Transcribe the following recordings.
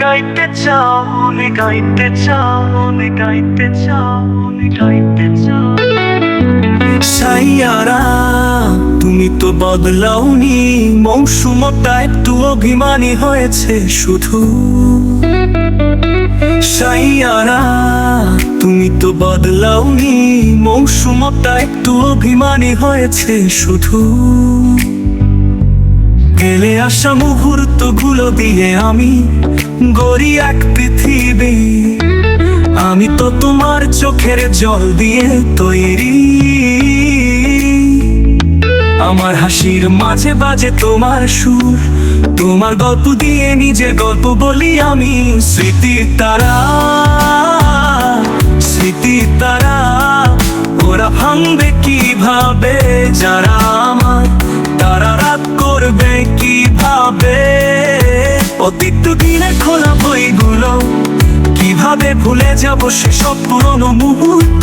গাইতে চাও, গাইতে চাও, গাইতে চাও, গাইতে চাও। সাইয়ারা তুমি তো বদলাওনি, মৌসুমটা একটু অভিমানী হয়েছে শুধু। সাইয়ারা তুমি তো বদলাওনি, মৌসুমটা একটু অভিমানী হয়েছে শুধু। গেলে আসা মুহূর্তগুলো দিয়ে আমি গড়ি এক পৃথিবী। আমি তো তোমার চোখের জল দিয়ে তৈরি। আমার হাসির মাঝে বাজে তোমার সুর, তোমার গল্প দিয়ে নিজের গল্প বলি আমি। স্মৃতির তারা, স্মৃতির তারা, ওরা ভাঙবে কিভাবে যারা আমার, তারা রাত করবে কিভাবে। অতীত দিনের খোলা বইগুলো কিভাবে ভুলে যাব সেসব পুরনো মুহূর্ত।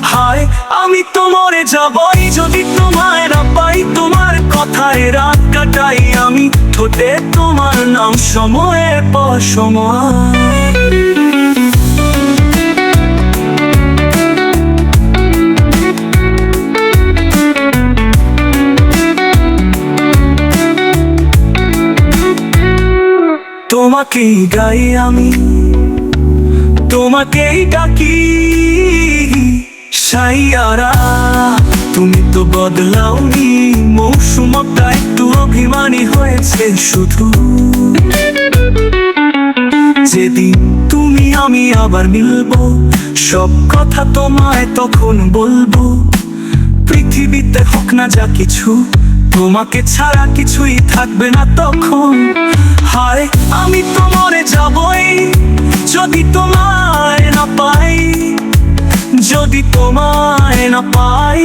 হায় আমি তো মরে যাবই যদি তোমায় না পাই, তোমার কথায় রাত কাটাই আমি, ঠোঁটে তোমার নাম সময়ের পর সময়। তোমাকেই গাই আমি, তোমাকেই ডাকি। সাইয়ারা তুমি তো বদলাওনি, মৌসুমটা একটু অভিমানী হয়েছে শুধু। যেদিন তুমি আমি আবার মিলবো, সব কথা তোমায় তখন বলবো। পৃথিবীতে হোক না যা কিছু, তোমাকে ছাড়া কিছুই থাকবে না তখন। হায় আমি তো মরে যাবই যদি তোমায় না পাই, যদি তোমায় না পাই।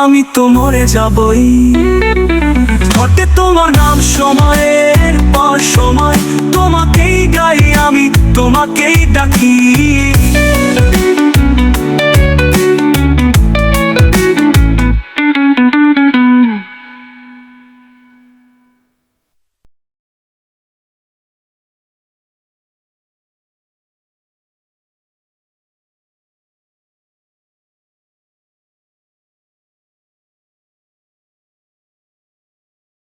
আমি তো মরে যাবই। ঠোঁটে তোমার নাম সময়ের পর সময়, তোমাকেই গাই আমি, তোমাকেই ডাকি।